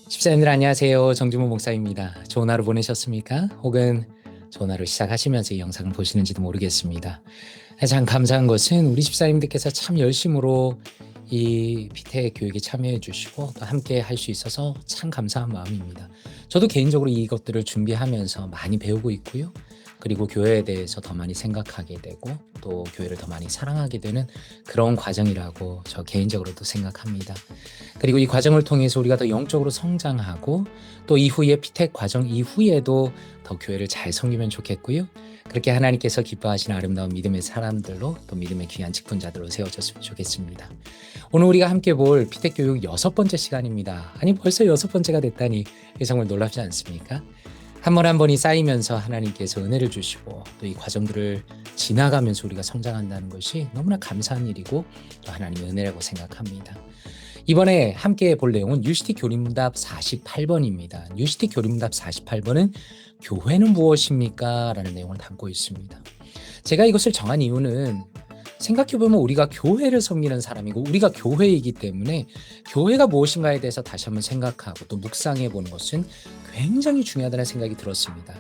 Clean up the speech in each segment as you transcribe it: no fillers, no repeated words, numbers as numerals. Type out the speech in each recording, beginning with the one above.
집사님들 안녕하세요. 정주무 목사입니다. 좋은 하루 보내셨습니까? 혹은 좋은 하루 시작하시면서 이 영상을 보시는지도 모르겠습니다. 참 감사한 것은 우리 집사님들께서 참 열심으로 이 피태 교육에 참여해 주시고 또 함께 할 수 있어서 참 감사한 마음입니다. 저도 개인적으로 이것들을 준비하면서 많이 배우고 있고요. 그리고 교회에 대해서 더 많이 생각하게 되고 또 교회를 더 많이 사랑하게 되는 그런 과정이라고 저 개인적으로도 생각합니다. 그리고 이 과정을 통해서 우리가 더 영적으로 성장하고 또 이후에 피택 과정 이후에도 더 교회를 잘 섬기면 좋겠고요. 그렇게 하나님께서 기뻐하시는 아름다운 믿음의 사람들로 또 믿음의 귀한 직분자들로 세워졌으면 좋겠습니다. 오늘 우리가 함께 볼 피택 교육 6번째 시간입니다. 아니 벌써 6번째가 됐다니 정말 놀랍지 않습니까? 한 번 한 번이 쌓이면서 하나님께서 은혜를 주시고 또 이 과정들을 지나가면서 우리가 성장한다는 것이 너무나 감사한 일이고 또 하나님의 은혜라고 생각합니다. 이번에 함께 볼 내용은 UCT 교리문답 48번입니다. UCT 교리문답 48번은 교회는 무엇입니까? 라는 내용을 담고 있습니다. 제가 이것을 정한 이유는 생각해보면 우리가 교회를 섬기는 사람이고 우리가 교회이기 때문에 교회가 무엇인가에 대해서 다시 한번 생각하고 또 묵상해보는 것은 굉장히 중요하다는 생각이 들었습니다.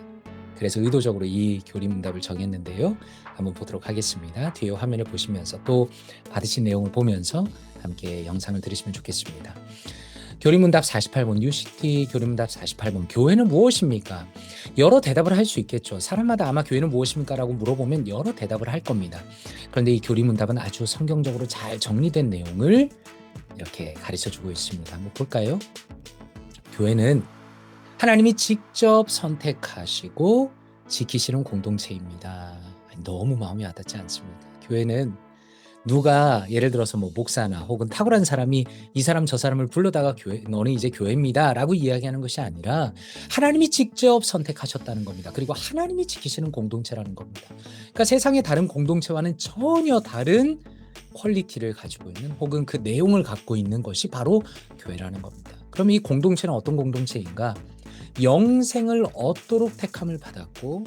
그래서 의도적으로 이 교리문답을 정했는데요. 한번 보도록 하겠습니다. 뒤에 화면을 보시면서 또 받으신 내용을 보면서 함께 영상을 들으시면 좋겠습니다. 교리문답 48번, UCT 교리문답 48번, 교회는 무엇입니까? 여러 대답을 할 수 있겠죠. 사람마다 아마 교회는 무엇입니까? 라고 물어보면 여러 대답을 할 겁니다. 그런데 이 교리문답은 아주 성경적으로 잘 정리된 내용을 이렇게 가르쳐주고 있습니다. 한번 볼까요? 교회는 하나님이 직접 선택하시고 지키시는 공동체입니다. 너무 마음이 와닿지 않습니까? 교회는 누가 예를 들어서 뭐 목사나 혹은 탁월한 사람이 이 사람 저 사람을 불러다가 너는 이제 교회입니다 라고 이야기하는 것이 아니라 하나님이 직접 선택하셨다는 겁니다. 그리고 하나님이 지키시는 공동체라는 겁니다. 그러니까 세상의 다른 공동체와는 전혀 다른 퀄리티를 가지고 있는 혹은 그 내용을 갖고 있는 것이 바로 교회라는 겁니다. 그럼 이 공동체는 어떤 공동체인가? 영생을 얻도록 택함을 받았고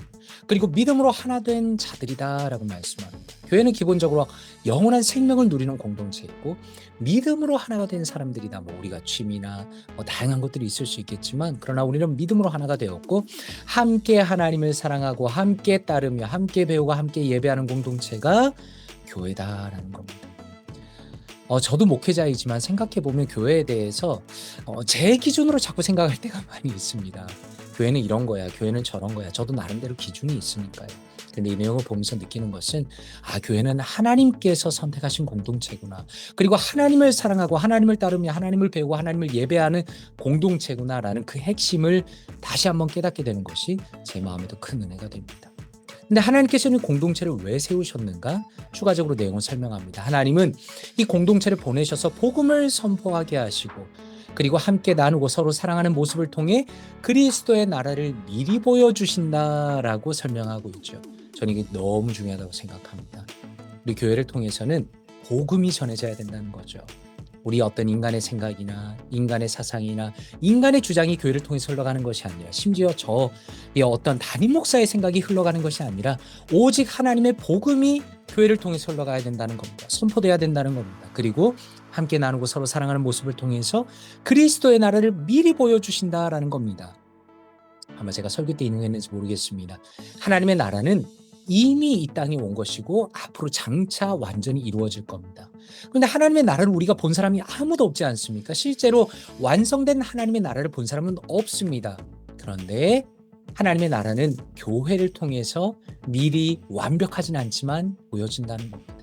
그리고 믿음으로 하나 된 자들이다라고 말씀합니다. 교회는 기본적으로 영원한 생명을 누리는 공동체이고 믿음으로 하나가 된 사람들이다. 뭐 우리가 취미나 다양한 것들이 있을 수 있겠지만 그러나 우리는 믿음으로 하나가 되었고 함께 하나님을 사랑하고 함께 따르며 함께 배우고 함께 예배하는 공동체가 교회다라는 겁니다. 저도 목회자이지만 생각해보면 교회에 대해서 제 기준으로 자꾸 생각할 때가 많이 있습니다. 교회는 이런 거야, 교회는 저런 거야. 저도 나름대로 기준이 있으니까요. 근데 이 내용을 보면서 느끼는 것은 교회는 하나님께서 선택하신 공동체구나. 그리고 하나님을 사랑하고 하나님을 따르며 하나님을 배우고 하나님을 예배하는 공동체구나라는 그 핵심을 다시 한번 깨닫게 되는 것이 제 마음에도 큰 은혜가 됩니다. 근데 하나님께서는 공동체를 왜 세우셨는가? 추가적으로 내용을 설명합니다. 하나님은 이 공동체를 보내셔서 복음을 선포하게 하시고 그리고 함께 나누고 서로 사랑하는 모습을 통해 그리스도의 나라를 미리 보여주신다라고 설명하고 있죠. 저는 이게 너무 중요하다고 생각합니다. 우리 교회를 통해서는 복음이 전해져야 된다는 거죠. 우리 어떤 인간의 생각이나 인간의 사상이나 인간의 주장이 교회를 통해서 흘러가는 것이 아니라 심지어 저의 어떤 담임 목사의 생각이 흘러가는 것이 아니라 오직 하나님의 복음이 교회를 통해서 흘러가야 된다는 겁니다. 선포돼야 된다는 겁니다. 그리고 함께 나누고 서로 사랑하는 모습을 통해서 그리스도의 나라를 미리 보여주신다라는 겁니다. 아마 제가 설교 때 인용했는지 모르겠습니다. 하나님의 나라는 이미 이 땅에 온 것이고 앞으로 장차 완전히 이루어질 겁니다. 그런데 하나님의 나라를 우리가 본 사람이 아무도 없지 않습니까? 실제로 완성된 하나님의 나라를 본 사람은 없습니다. 그런데 하나님의 나라는 교회를 통해서 미리 완벽하진 않지만 보여진다는 겁니다.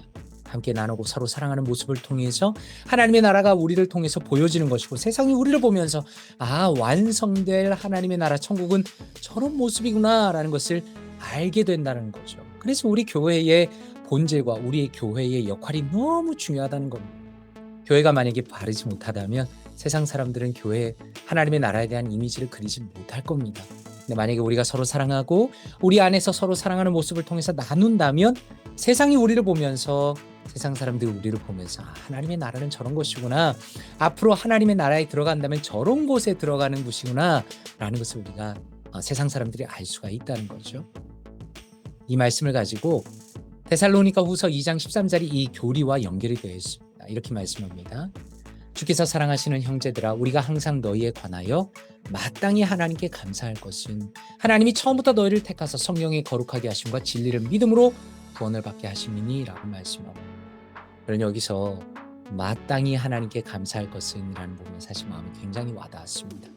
함께 나누고 서로 사랑하는 모습을 통해서 하나님의 나라가 우리를 통해서 보여지는 것이고 세상이 우리를 보면서 완성될 하나님의 나라 천국은 저런 모습이구나 라는 것을 알게 된다는 거죠. 그래서 우리 교회의 본질과 우리의 교회의 역할이 너무 중요하다는 겁니다. 교회가 만약에 바르지 못하다면 세상 사람들은 교회 하나님의 나라에 대한 이미지를 그리지 못할 겁니다. 근데 만약에 우리가 서로 사랑하고 우리 안에서 서로 사랑하는 모습을 통해서 나눈다면 세상이 우리를 보면서 세상 사람들이 우리를 보면서 하나님의 나라는 저런 것이구나. 앞으로 하나님의 나라에 들어간다면 저런 곳에 들어가는 곳이구나 라는 것을 우리가 세상 사람들이 알 수가 있다는 거죠. 이 말씀을 가지고 데살로니가 후서 2장 13절이 이 교리와 연결이 되어 있습니다. 이렇게 말씀합니다. 주께서 사랑하시는 형제들아, 우리가 항상 너희에 관하여 마땅히 하나님께 감사할 것은 하나님이 처음부터 너희를 택하사 성령의 거룩하게 하심과 진리를 믿음으로 구원을 받게 하심이니 라고 말씀합니다. 그러니 여기서 마땅히 하나님께 감사할 것은 이라는 부분이 사실 마음이 굉장히 와닿았습니다.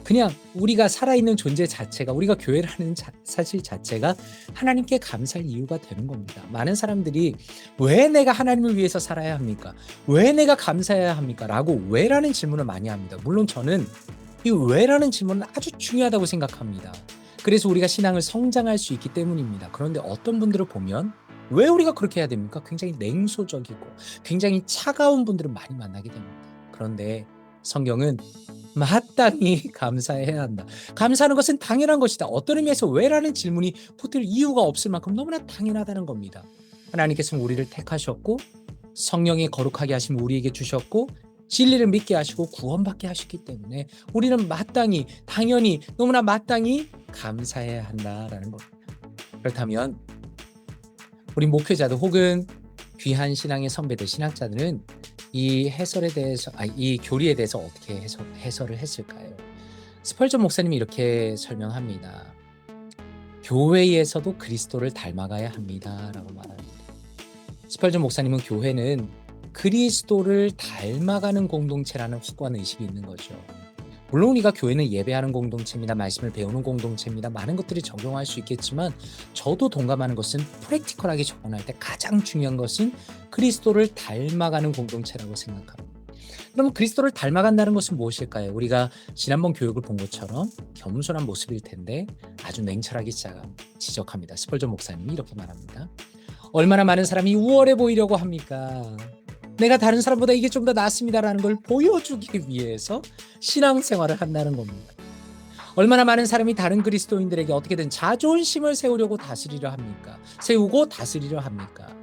그냥 우리가 살아있는 존재 자체가, 우리가 교회를 하는 사실 자체가 하나님께 감사할 이유가 되는 겁니다. 많은 사람들이 왜 내가 하나님을 위해서 살아야 합니까? 왜 내가 감사해야 합니까? 라고 왜라는 질문을 많이 합니다. 물론 저는 이 왜라는 질문은 아주 중요하다고 생각합니다. 그래서 우리가 신앙을 성장할 수 있기 때문입니다. 그런데 어떤 분들을 보면 왜 우리가 그렇게 해야 됩니까? 굉장히 냉소적이고 굉장히 차가운 분들을 많이 만나게 됩니다. 그런데 성경은 마땅히 감사해야 한다. 감사하는 것은 당연한 것이다. 어떤 의미에서 왜라는 질문이 붙을 이유가 없을 만큼 너무나 당연하다는 겁니다. 하나님께서는 우리를 택하셨고 성령이 거룩하게 하심 우리에게 주셨고 진리를 믿게 하시고 구원받게 하셨기 때문에 우리는 마땅히, 당연히, 너무나 마땅히 감사해야 한다라는 겁니다. 그렇다면 우리 목회자들 혹은 귀한 신앙의 선배들, 신학자들은 이 해설에 대해서, 이 교리에 대해서 어떻게 해설을 했을까요? 스펄전 목사님이 이렇게 설명합니다. 교회에서도 그리스도를 닮아가야 합니다라고 말합니다. 스펄전 목사님은 교회는 그리스도를 닮아가는 공동체라는 확고한 의식이 있는 거죠. 물론 우리가 교회는 예배하는 공동체입니다. 말씀을 배우는 공동체입니다. 많은 것들이 적용할 수 있겠지만 저도 동감하는 것은 프랙티컬하게 적용할 때 가장 중요한 것은 그리스도를 닮아가는 공동체라고 생각합니다. 그럼 그리스도를 닮아간다는 것은 무엇일까요? 우리가 지난번 교육을 본 것처럼 겸손한 모습일 텐데 아주 냉철하게 지적합니다. 스펄전 목사님이 이렇게 말합니다. 얼마나 많은 사람이 우월해 보이려고 합니까? 내가 다른 사람보다 이게 좀 더 낫습니다라는 걸 보여주기 위해서 신앙생활을 한다는 겁니다. 얼마나 많은 사람이 다른 그리스도인들에게 어떻게든 자존심을 세우려고 다스리려 합니까? 세우고 다스리려 합니까?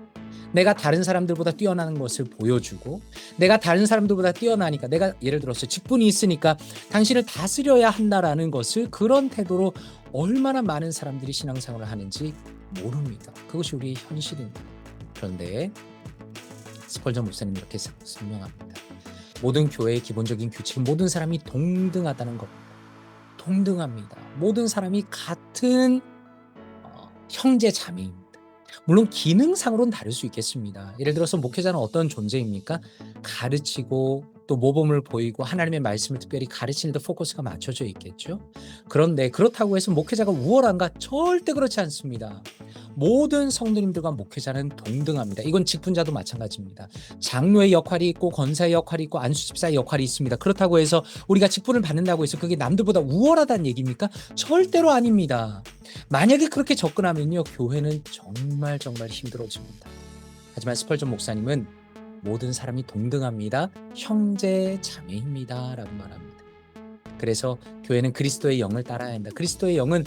내가 다른 사람들보다 뛰어나는 것을 보여주고 내가 다른 사람들보다 뛰어나니까, 내가 예를 들어서 직분이 있으니까 당신을 다스려야 한다라는 것을, 그런 태도로 얼마나 많은 사람들이 신앙생활을 하는지 모릅니다. 그것이 우리의 현실입니다. 그런데 스펄전 목사님 이렇게 설명합니다. 모든 교회의 기본적인 규칙은 모든 사람이 동등하다는 겁니다. 동등합니다. 모든 사람이 같은 형제 자매입니다. 물론 기능상으로는 다를 수 있겠습니다. 예를 들어서 목회자는 어떤 존재입니까? 가르치고 또 모범을 보이고 하나님의 말씀을 특별히 가르치는 데 포커스가 맞춰져 있겠죠. 그런데 그렇다고 해서 목회자가 우월한가? 절대 그렇지 않습니다. 모든 성도님들과 목회자는 동등합니다. 이건 직분자도 마찬가지입니다. 장로의 역할이 있고 권사의 역할이 있고 안수집사의 역할이 있습니다. 그렇다고 해서 우리가 직분을 받는다고 해서 그게 남들보다 우월하다는 얘기입니까? 절대로 아닙니다. 만약에 그렇게 접근하면요, 교회는 정말 힘들어집니다. 하지만 스펄전 목사님은 모든 사람이 동등합니다. 형제 자매입니다 라고 말합니다. 그래서 교회는 그리스도의 영을 따라야 한다. 그리스도의 영은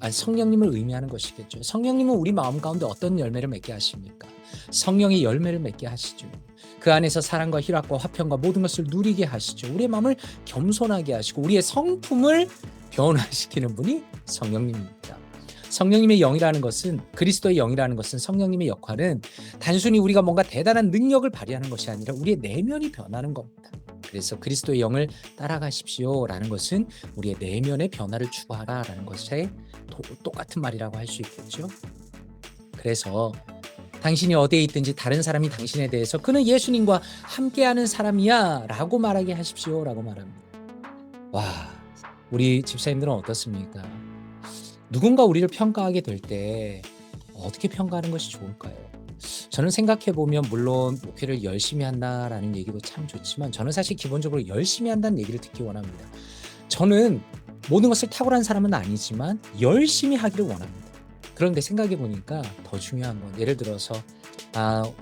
성령님을 의미하는 것이겠죠. 성령님은 우리 마음 가운데 어떤 열매를 맺게 하십니까? 성령의 열매를 맺게 하시죠. 그 안에서 사랑과 희락과 화평과 모든 것을 누리게 하시죠. 우리의 마음을 겸손하게 하시고 우리의 성품을 변화시키는 분이 성령님입니다. 성령님의 영이라는 것은, 그리스도의 영이라는 것은, 성령님의 역할은 단순히 우리가 뭔가 대단한 능력을 발휘하는 것이 아니라 우리의 내면이 변하는 겁니다. 그래서 그리스도의 영을 따라가십시오 라는 것은 우리의 내면의 변화를 추구하라 라는 것에 똑같은 말이라고 할 수 있겠죠. 그래서 당신이 어디에 있든지 다른 사람이 당신에 대해서 그는 예수님과 함께하는 사람이야 라고 말하게 하십시오 라고 말합니다. 와, 우리 집사님들은 어떻습니까? 누군가 우리를 평가하게 될 때 어떻게 평가하는 것이 좋을까요? 저는 생각해보면 물론 목회를 열심히 한다라는 얘기도 참 좋지만 저는 사실 기본적으로 열심히 한다는 얘기를 듣기 원합니다. 저는 모든 것을 탁월한 사람은 아니지만 열심히 하기를 원합니다. 그런데 생각해보니까 더 중요한 건, 예를 들어서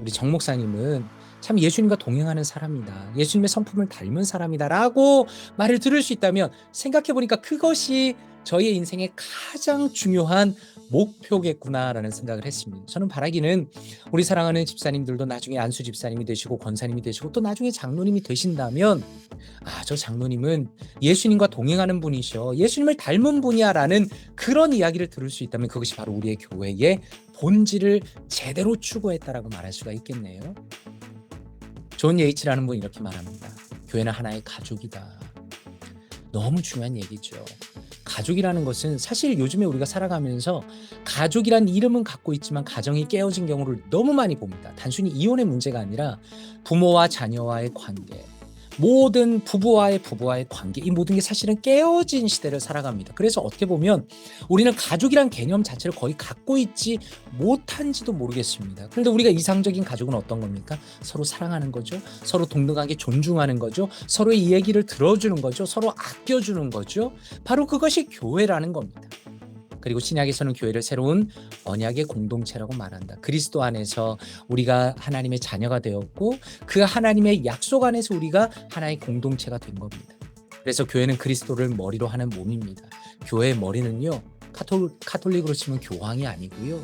우리 정 목사님은 참 예수님과 동행하는 사람이다, 예수님의 성품을 닮은 사람이다 라고 말을 들을 수 있다면 생각해보니까 그것이 저의 인생의 가장 중요한 목표겠구나라는 생각을 했습니다. 저는 바라기는 우리 사랑하는 집사님들도 나중에 안수 집사님이 되시고 권사님이 되시고 또 나중에 장로님이 되신다면 저 장로님은 예수님과 동행하는 분이셔, 예수님을 닮은 분이야 라는 그런 이야기를 들을 수 있다면 그것이 바로 우리의 교회의 본질을 제대로 추구했다라고 말할 수가 있겠네요. 존 예이츠라는 분이 이렇게 말합니다. 교회는 하나의 가족이다. 너무 중요한 얘기죠. 가족이라는 것은 사실 요즘에 우리가 살아가면서 가족이란 이름은 갖고 있지만 가정이 깨어진 경우를 너무 많이 봅니다. 단순히 이혼의 문제가 아니라 부모와 자녀와의 관계, 모든 부부와의 관계, 이 모든 게 사실은 깨어진 시대를 살아갑니다. 그래서 어떻게 보면 우리는 가족이란 개념 자체를 거의 갖고 있지 못한지도 모르겠습니다. 그런데 우리가 이상적인 가족은 어떤 겁니까? 서로 사랑하는 거죠. 서로 동등하게 존중하는 거죠. 서로의 이야기를 들어주는 거죠. 서로 아껴주는 거죠. 바로 그것이 교회라는 겁니다. 그리고 신약에서는 교회를 새로운 언약의 공동체라고 말한다. 그리스도 안에서 우리가 하나님의 자녀가 되었고 그 하나님의 약속 안에서 우리가 하나의 공동체가 된 겁니다. 그래서 교회는 그리스도를 머리로 하는 몸입니다. 교회의 머리는요, 카톨릭으로 치면 교황이 아니고요,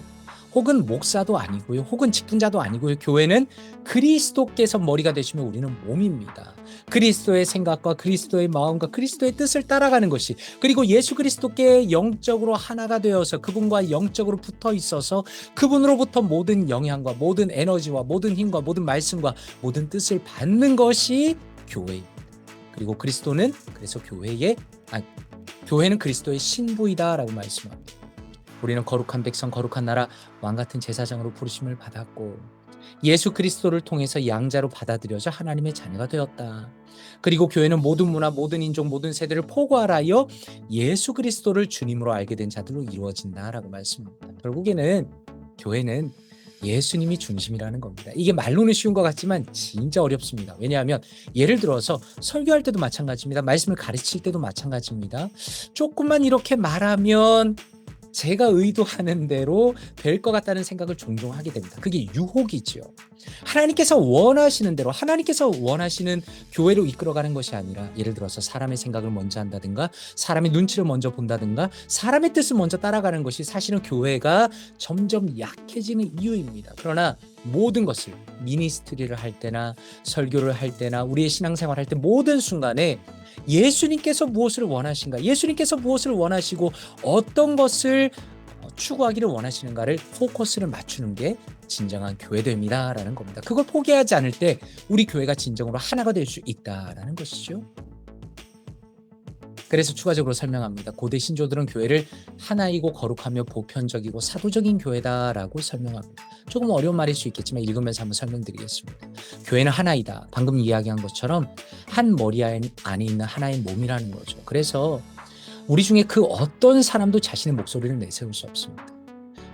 혹은 목사도 아니고요, 혹은 직분자도 아니고요. 교회는 그리스도께서 머리가 되시면 우리는 몸입니다. 그리스도의 생각과 그리스도의 마음과 그리스도의 뜻을 따라가는 것이, 그리고 예수 그리스도께 영적으로 하나가 되어서 그분과 영적으로 붙어 있어서 그분으로부터 모든 영향과 모든 에너지와 모든 힘과 모든 말씀과 모든 뜻을 받는 것이 교회입니다. 그리고 그리스도는 그래서 교회는 그리스도의 신부이다라고 말씀합니다. 우리는 거룩한 백성, 거룩한 나라, 왕같은 제사장으로 부르심을 받았고 예수 그리스도를 통해서 양자로 받아들여져 하나님의 자녀가 되었다. 그리고 교회는 모든 문화, 모든 인종, 모든 세대를 포괄하여 예수 그리스도를 주님으로 알게 된 자들로 이루어진다라고 말씀합니다. 결국에는 교회는 예수님이 중심이라는 겁니다. 이게 말로는 쉬운 것 같지만 진짜 어렵습니다. 왜냐하면 예를 들어서 설교할 때도 마찬가지입니다. 말씀을 가르칠 때도 마찬가지입니다. 조금만 이렇게 말하면 제가 의도하는 대로 될 것 같다는 생각을 종종 하게 됩니다. 그게 유혹이지요. 하나님께서 원하시는 대로, 하나님께서 원하시는 교회로 이끌어가는 것이 아니라, 예를 들어서 사람의 생각을 먼저 한다든가 사람의 눈치를 먼저 본다든가 사람의 뜻을 먼저 따라가는 것이 사실은 교회가 점점 약해지는 이유입니다. 그러나 모든 것을, 미니스트리를 할 때나 설교를 할 때나 우리의 신앙생활 할 때 모든 순간에 예수님께서 무엇을 원하신가, 예수님께서 무엇을 원하시고 어떤 것을 추구하기를 원하시는가를 포커스를 맞추는 게 진정한 교회됨이다 라는 겁니다. 그걸 포기하지 않을 때 우리 교회가 진정으로 하나가 될 수 있다라는 것이죠. 그래서 추가적으로 설명합니다. 고대 신조들은 교회를 하나이고 거룩하며 보편적이고 사도적인 교회다라고 설명합니다. 조금 어려운 말일 수 있겠지만 읽으면서 한번 설명드리겠습니다. 교회는 하나이다. 방금 이야기한 것처럼 한 머리 안에 있는 하나의 몸이라는 거죠. 그래서 우리 중에 그 어떤 사람도 자신의 목소리를 내세울 수 없습니다.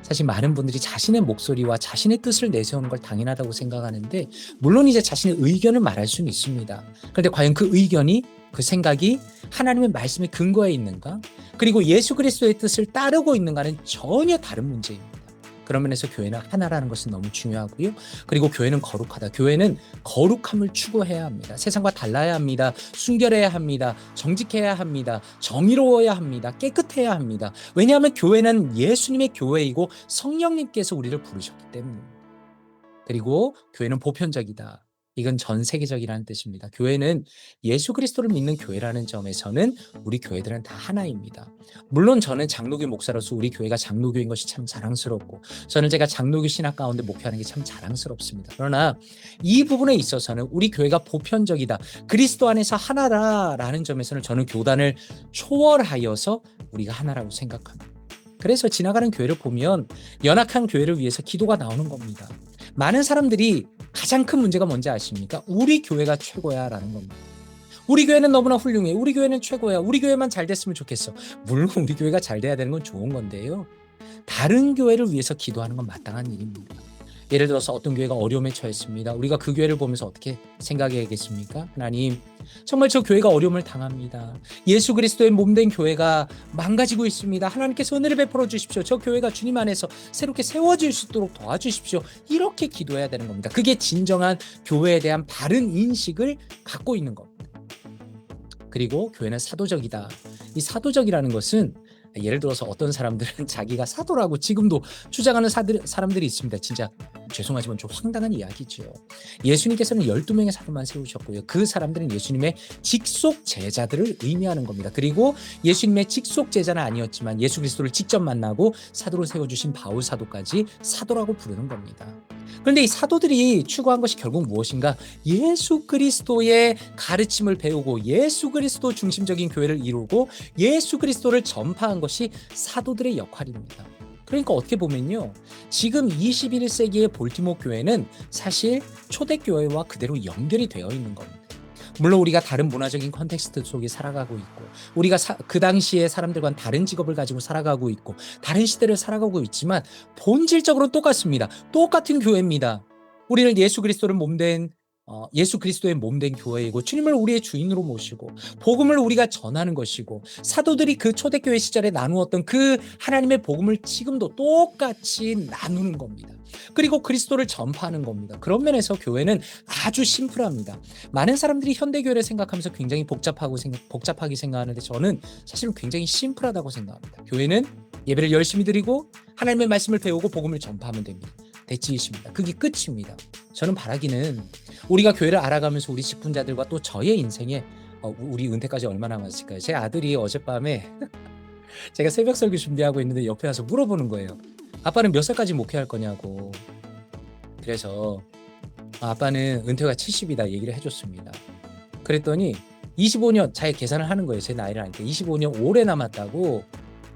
사실 많은 분들이 자신의 목소리와 자신의 뜻을 내세우는 걸 당연하다고 생각하는데, 물론 이제 자신의 의견을 말할 수는 있습니다. 그런데 과연 그 의견이, 그 생각이 하나님의 말씀에 근거해 있는가? 그리고 예수 그리스도의 뜻을 따르고 있는가는 전혀 다른 문제입니다. 그런 면에서 교회는 하나라는 것은 너무 중요하고요. 그리고 교회는 거룩하다. 교회는 거룩함을 추구해야 합니다. 세상과 달라야 합니다. 순결해야 합니다. 정직해야 합니다. 정의로워야 합니다. 깨끗해야 합니다. 왜냐하면 교회는 예수님의 교회이고 성령님께서 우리를 부르셨기 때문입니다. 그리고 교회는 보편적이다. 이건 전 세계적이라는 뜻입니다. 교회는 예수 그리스도를 믿는 교회라는 점에서는 우리 교회들은 다 하나입니다. 물론 저는 장로교 목사로서 우리 교회가 장로교인 것이 참 자랑스럽고, 저는 제가 장로교 신학 가운데 목회하는 게 참 자랑스럽습니다. 그러나 이 부분에 있어서는 우리 교회가 보편적이다, 그리스도 안에서 하나라라는 점에서는 저는 교단을 초월하여서 우리가 하나라고 생각합니다. 그래서 지나가는 교회를 보면 연약한 교회를 위해서 기도가 나오는 겁니다. 많은 사람들이 가장 큰 문제가 뭔지 아십니까? 우리 교회가 최고야 라는 겁니다. 우리 교회는 너무나 훌륭해. 우리 교회는 최고야. 우리 교회만 잘 됐으면 좋겠어. 물론 우리 교회가 잘 돼야 되는 건 좋은 건데요, 다른 교회를 위해서 기도하는 건 마땅한 일입니다. 예를 들어서 어떤 교회가 어려움에 처했습니다. 우리가 그 교회를 보면서 어떻게 생각해야겠습니까? 하나님, 정말 저 교회가 어려움을 당합니다. 예수 그리스도의 몸된 교회가 망가지고 있습니다. 하나님께서 은혜를 베풀어 주십시오. 저 교회가 주님 안에서 새롭게 세워질 수 있도록 도와주십시오. 이렇게 기도해야 되는 겁니다. 그게 진정한 교회에 대한 바른 인식을 갖고 있는 겁니다. 그리고 교회는 사도적이다. 이 사도적이라는 것은, 예를 들어서 어떤 사람들은 자기가 사도라고 지금도 주장하는 사람들이 있습니다. 진짜 죄송하지만 좀 황당한 이야기죠. 예수님께서는 12명의 사도만 세우셨고요. 그 사람들은 예수님의 직속 제자들을 의미하는 겁니다. 그리고 예수님의 직속 제자는 아니었지만 예수 그리스도를 직접 만나고 사도로 세워주신 바울 사도까지 사도라고 부르는 겁니다. 그런데 이 사도들이 추구한 것이 결국 무엇인가? 예수 그리스도의 가르침을 배우고 예수 그리스도 중심적인 교회를 이루고 예수 그리스도를 전파한 것이 사도들의 역할입니다. 그러니까 어떻게 보면요, 지금 21세기의 볼티모어 교회는 사실 초대교회와 그대로 연결이 되어 있는 겁니다. 물론 우리가 다른 문화적인 컨텍스트 속에 살아가고 있고, 우리가 그 당시에 사람들과는 다른 직업을 가지고 살아가고 있고, 다른 시대를 살아가고 있지만 본질적으로 똑같습니다. 똑같은 교회입니다. 우리는 예수 그리스도를 몸된 예수 그리스도의 몸된 교회이고, 주님을 우리의 주인으로 모시고 복음을 우리가 전하는 것이고, 사도들이 그 초대교회 시절에 나누었던 그 하나님의 복음을 지금도 똑같이 나누는 겁니다. 그리고 그리스도를 전파하는 겁니다. 그런 면에서 교회는 아주 심플합니다. 많은 사람들이 현대교회를 생각하면서 굉장히 복잡하게 생각하는데, 저는 사실은 굉장히 심플하다고 생각합니다. 교회는 예배를 열심히 드리고 하나님의 말씀을 배우고 복음을 전파하면 됩니다. 대치이십니다. 그게 끝입니다. 저는 바라기는 우리가 교회를 알아가면서 우리 직분자들과 또 저의 인생에 우리 은퇴까지 얼마나 남았을까요? 제 아들이 어젯밤에 제가 새벽 설교 준비하고 있는데 옆에 와서 물어보는 거예요. 아빠는 몇 살까지 목회할 거냐고. 그래서 아빠는 은퇴가 70이다 얘기를 해줬습니다. 그랬더니 25년, 자기 계산을 하는 거예요. 제 나이를 아니까 25년 오래 남았다고.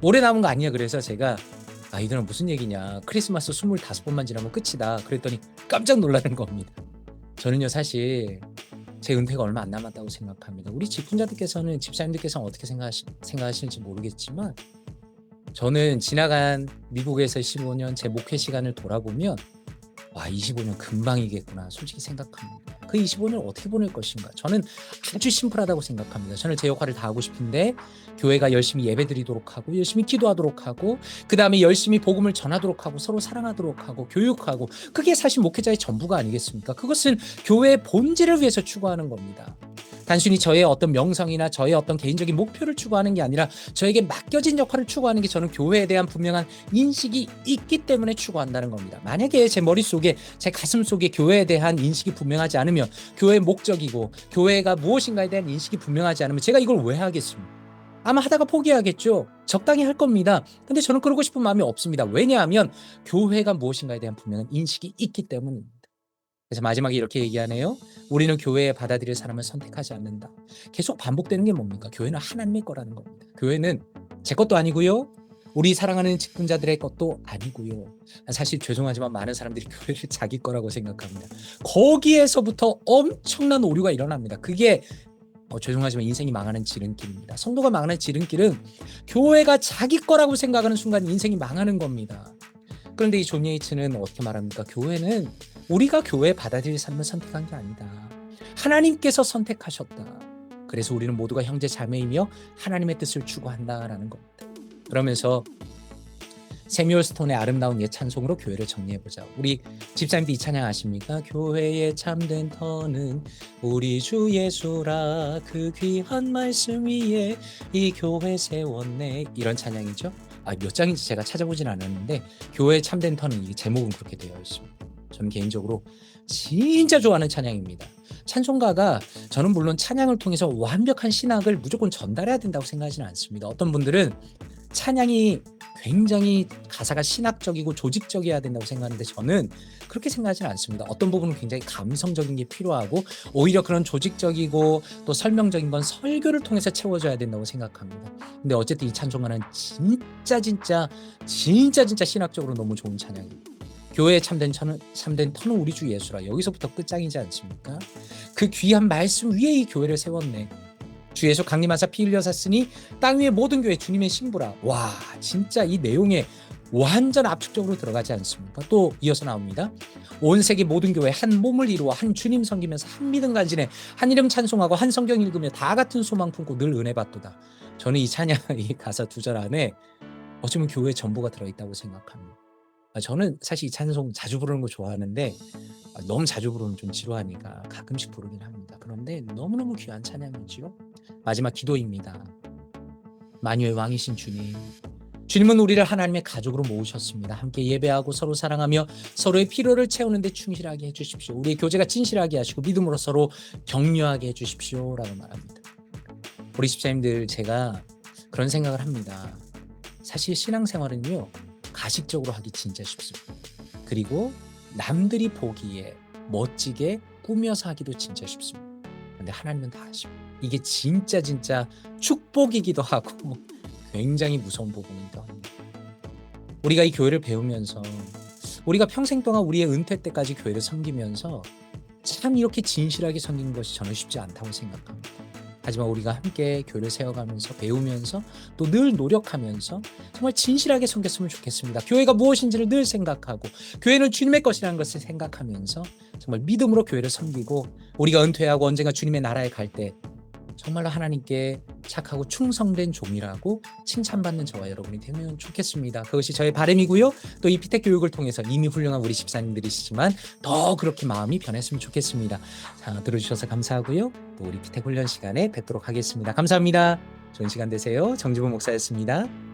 오래 남은 거 아니야. 그래서 제가 이들은 무슨 얘기냐, 크리스마스 25번만 지나면 끝이다. 그랬더니 깜짝 놀라는 겁니다. 저는요, 사실 제 은퇴가 얼마 안 남았다고 생각합니다. 우리 집사님들께서는 어떻게 생각하시는지 모르겠지만, 저는 지나간 미국에서 15년 제 목회 시간을 돌아보면 25년 금방이겠구나 솔직히 생각합니다. 그 25년을 어떻게 보낼 것인가? 저는 아주 심플하다고 생각합니다. 저는 제 역할을 다하고 싶은데, 교회가 열심히 예배드리도록 하고 열심히 기도하도록 하고, 그 다음에 열심히 복음을 전하도록 하고 서로 사랑하도록 하고 교육하고, 그게 사실 목회자의 전부가 아니겠습니까? 그것은 교회의 본질을 위해서 추구하는 겁니다. 단순히 저의 어떤 명성이나 저의 어떤 개인적인 목표를 추구하는 게 아니라 저에게 맡겨진 역할을 추구하는 게, 저는 교회에 대한 분명한 인식이 있기 때문에 추구한다는 겁니다. 만약에 제 머릿속에, 제 가슴 속에 교회에 대한 인식이 분명하지 않으면, 교회의 목적이고 교회가 무엇인가에 대한 인식이 분명하지 않으면 제가 이걸 왜 하겠습니까? 아마 하다가 포기하겠죠. 적당히 할 겁니다. 근데 저는 그러고 싶은 마음이 없습니다. 왜냐하면 교회가 무엇인가에 대한 분명한 인식이 있기 때문입니다. 그래서 마지막에 이렇게 얘기하네요. 우리는 교회에 받아들일 사람을 선택하지 않는다. 계속 반복되는 게 뭡니까? 교회는 하나님의 거라는 겁니다. 교회는 제 것도 아니고요, 우리 사랑하는 직분자들의 것도 아니고요. 사실 죄송하지만 많은 사람들이 교회를 자기 거라고 생각합니다. 거기에서부터 엄청난 오류가 일어납니다. 그게 죄송하지만 인생이 망하는 지름길입니다. 성도가 망하는 지름길은 교회가 자기 거라고 생각하는 순간 인생이 망하는 겁니다. 그런데 이 존 예이츠는 어떻게 말합니까? 교회는 우리가 교회에 받아들일 사람을 선택한 게 아니다. 하나님께서 선택하셨다. 그래서 우리는 모두가 형제 자매이며 하나님의 뜻을 추구한다라는 겁니다. 그러면서 세뮤얼 스톤의 아름다운 옛 찬송으로 교회를 정리해보자. 우리 집사님들 이 찬양 아십니까? 교회의 참된 터는 우리 주 예수라, 그 귀한 말씀 위에 이 교회 세웠네. 이런 찬양이죠. 몇 장인지 제가 찾아보진 않았는데, 교회의 참된 터는 이 제목은 그렇게 되어 있습니다. 저는 개인적으로 진짜 좋아하는 찬양입니다. 찬송가가, 저는 물론 찬양을 통해서 완벽한 신학을 무조건 전달해야 된다고 생각하지는 않습니다. 어떤 분들은 찬양이 굉장히 가사가 신학적이고 조직적이어야 된다고 생각하는데, 저는 그렇게 생각하지는 않습니다. 어떤 부분은 굉장히 감성적인 게 필요하고, 오히려 그런 조직적이고 또 설명적인 건 설교를 통해서 채워져야 된다고 생각합니다. 근데 어쨌든 이 찬송가는 진짜 신학적으로 너무 좋은 찬양입니다. 교회의 참된 터는 우리 주 예수라. 여기서부터 끝장이지 않습니까? 그 귀한 말씀 위에 이 교회를 세웠네. 주 예수 강림하사 피 흘려 샀으니 땅 위의 모든 교회 주님의 신부라. 와, 진짜 이 내용에 완전 압축적으로 들어가지 않습니까? 또 이어서 나옵니다. 온 세계 모든 교회 한 몸을 이루어 한 주님 섬기면서 한 믿음 간진해 한 이름 찬송하고 한 성경 읽으며 다 같은 소망 품고 늘 은혜 받도다. 저는 이 찬양, 이 가사 두 절 안에 어쩌면 교회의 전부가 들어있다고 생각합니다. 저는 사실 이 찬송 자주 부르는 거 좋아하는데, 너무 자주 부르면 좀 지루하니까 가끔씩 부르긴 합니다. 그런데 너무너무 귀한 찬양이지요. 마지막 기도입니다. 만유의 왕이신 주님, 주님은 우리를 하나님의 가족으로 모으셨습니다. 함께 예배하고 서로 사랑하며 서로의 필요를 채우는 데 충실하게 해주십시오. 우리의 교제가 진실하게 하시고 믿음으로 서로 격려하게 해주십시오 라고 말합니다. 우리 집사님들, 제가 그런 생각을 합니다. 사실 신앙생활은요, 가식적으로 하기 진짜 쉽습니다. 그리고 남들이 보기에 멋지게 꾸며서 하기도 진짜 쉽습니다. 근데 하나님은 다 아십니다. 이게 진짜 축복이기도 하고 굉장히 무서운 부분이기도 합니다. 우리가 이 교회를 배우면서 우리가 평생 동안 우리의 은퇴 때까지 교회를 섬기면서 참 이렇게 진실하게 섬기는 것이 저는 쉽지 않다고 생각합니다. 하지만 우리가 함께 교회를 세워가면서 배우면서 또 늘 노력하면서 정말 진실하게 섬겼으면 좋겠습니다. 교회가 무엇인지를 늘 생각하고 교회는 주님의 것이라는 것을 생각하면서 정말 믿음으로 교회를 섬기고 우리가 은퇴하고 언젠가 주님의 나라에 갈 때 정말로 하나님께 착하고 충성된 종이라고 칭찬받는 저와 여러분이 되면 좋겠습니다. 그것이 저의 바람이고요. 또 이 피택 교육을 통해서 이미 훌륭한 우리 집사님들이시지만 더 그렇게 마음이 변했으면 좋겠습니다. 자, 들어주셔서 감사하고요. 또 우리 피택 훈련 시간에 뵙도록 하겠습니다. 감사합니다. 좋은 시간 되세요. 정지범 목사였습니다.